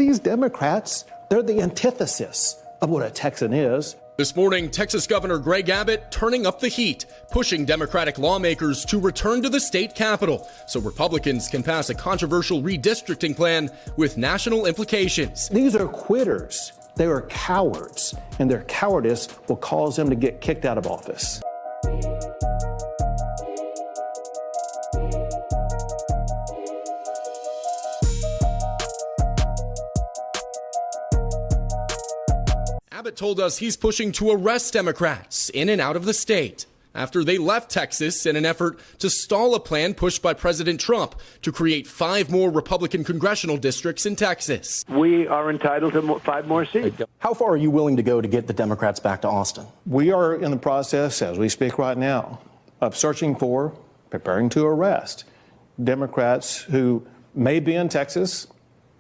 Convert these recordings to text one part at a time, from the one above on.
These Democrats, they're the antithesis of what a Texan is. This morning, Texas Governor Greg Abbott turning up the heat, pushing Democratic lawmakers to return to the state capitol so Republicans can pass a controversial redistricting plan with national implications. These are quitters. They are cowards, and their cowardice will cause them to get kicked out of office. Abbott told us he's pushing to arrest Democrats in and out of the state after they left Texas in an effort to stall a plan pushed by President Trump to create 5 more Republican congressional districts in Texas. We are entitled to 5 more seats. How far are you willing to go to get the Democrats back to Austin? We are in the process, as we speak right now, of searching for, preparing to arrest Democrats who may be in Texas,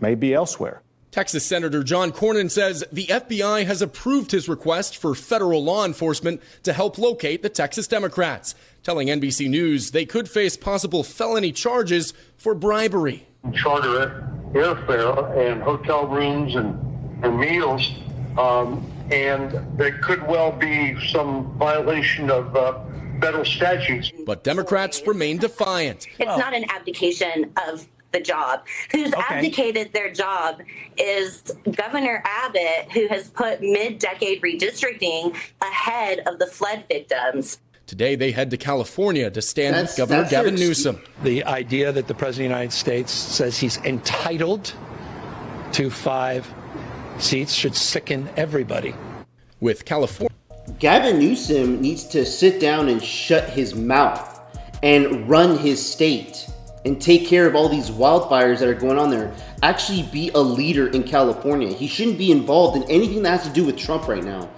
may be elsewhere. Texas Senator John Cornyn says the FBI has approved his request for federal law enforcement to help locate the Texas Democrats, telling NBC News they could face possible felony charges for bribery. Charter airfare and hotel rooms and meals, and there could well be some violation of federal statutes. But Democrats remain defiant. It's not an abdication of the job. Who's abdicated their job is Governor Abbott, who has put mid-decade redistricting ahead of the flood victims. Today, they head to California to stand with Governor Gavin Newsom. The idea that the President of the United States says he's entitled to 5 seats should sicken everybody. With California, Gavin Newsom needs to sit down and shut his mouth and run his state and take care of all these wildfires that are going on there. Actually be a leader in California. He shouldn't be involved in anything that has to do with Trump right now.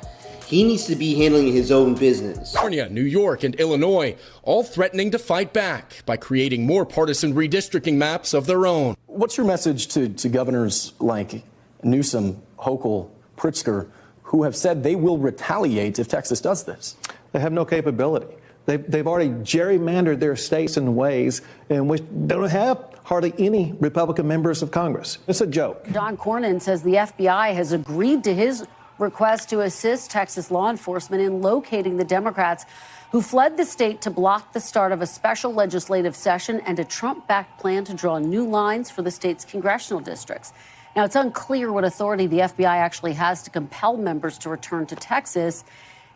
He needs to be handling his own business. California, New York, and Illinois all threatening to fight back by creating more partisan redistricting maps of their own. What's your message to governors like Newsom, Hochul, Pritzker, who have said they will retaliate if Texas does this? They have no capability. They've already gerrymandered their states in ways in which they don't have hardly any Republican members of Congress. It's a joke. John Cornyn says the FBI has agreed to his request to assist Texas law enforcement in locating the Democrats who fled the state to block the start of a special legislative session and a Trump-backed plan to draw new lines for the state's congressional districts. Now, it's unclear what authority the FBI actually has to compel members to return to Texas.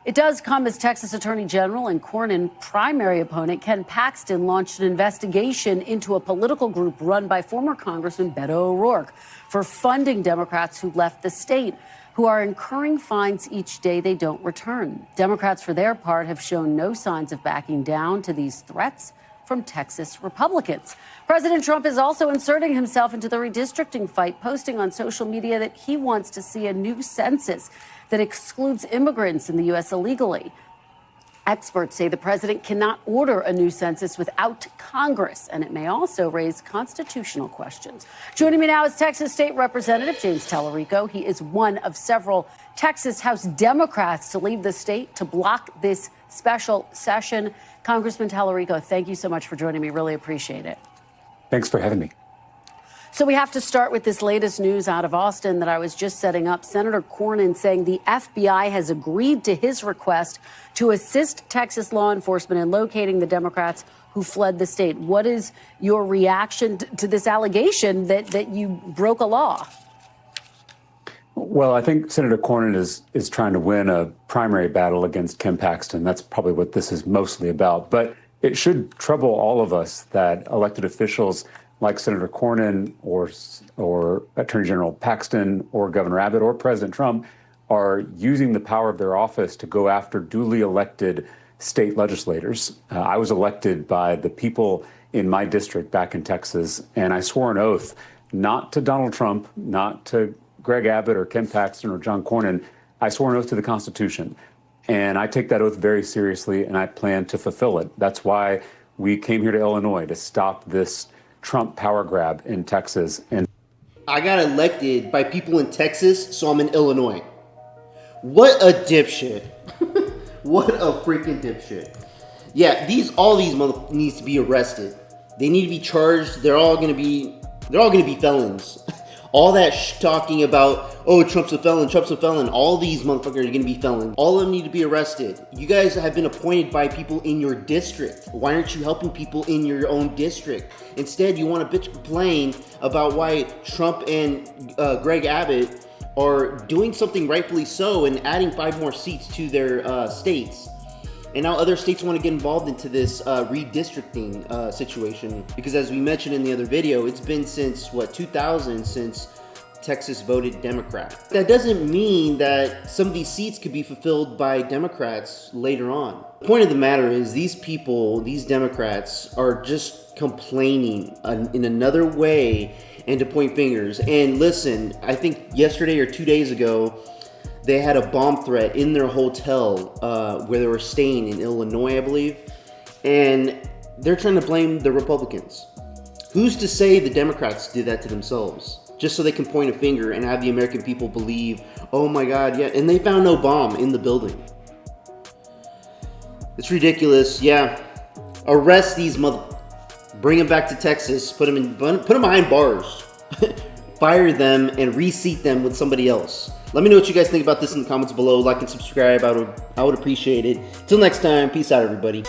It does come as Texas Attorney General and Cornyn primary opponent Ken Paxton launched an investigation into a political group run by former Congressman Beto O'Rourke for funding Democrats who left the state, who are incurring fines each day they don't return. Democrats, for their part, have shown no signs of backing down to these threats from Texas Republicans. President Trump is also inserting himself into the redistricting fight, posting on social media that he wants to see a new census that excludes immigrants in the U.S. illegally. Experts say the president cannot order a new census without Congress, and it may also raise constitutional questions. Joining me now is Texas State Representative James Tallarico. He is one of several Texas House Democrats to leave the state to block this special session. Congressman Tallarico, thank you so much for joining me. Really appreciate it. Thanks for having me. So we have to start with this latest news out of Austin that I was just setting up. Senator Cornyn saying the FBI has agreed to his request to assist Texas law enforcement in locating the Democrats who fled the state. What is your reaction to this allegation that you broke a law? Well, I think Senator Cornyn is trying to win a primary battle against Ken Paxton. That's probably what this is mostly about. But it should trouble all of us that elected officials like Senator Cornyn or Attorney General Paxton or Governor Abbott or President Trump are using the power of their office to go after duly elected state legislators. I was elected by the people in my district back in Texas, and I swore an oath not to Donald Trump, not to Greg Abbott or Ken Paxton or John Cornyn. I swore an oath to the Constitution. And I take that oath very seriously, and I plan to fulfill it. That's why we came here to Illinois, to stop this Trump power grab in Texas. And I got elected by people in Texas, so I'm in Illinois. What a dipshit. What a freaking dipshit. Yeah, all these needs to be arrested. They need to be charged. They're all gonna be felons. All that talking about, oh, Trump's a felon, all these motherfuckers are going to be felons. All of them need to be arrested. You guys have been appointed by people in your district. Why aren't you helping people in your own district? Instead, you want to bitch complain about why Trump and Greg Abbott are doing something rightfully so and adding 5 more seats to their states. And now other states want to get involved into this redistricting situation. Because as we mentioned in the other video, it's been since, 2000 since Texas voted Democrat. That doesn't mean that some of these seats could be fulfilled by Democrats later on. The point of the matter is these people, these Democrats, are just complaining in another way and to point fingers. And listen, I think yesterday or 2 days ago, they had a bomb threat in their hotel where they were staying in Illinois, I believe. And they're trying to blame the Republicans. Who's to say the Democrats did that to themselves? Just so they can point a finger and have the American people believe, oh my God, yeah. And they found no bomb in the building. It's ridiculous, yeah. Arrest these bring them back to Texas, put them behind bars. Fire them and reseat them with somebody else. Let me know what you guys think about this in the comments below. Like and subscribe. I would appreciate it. Till next time, peace out, everybody.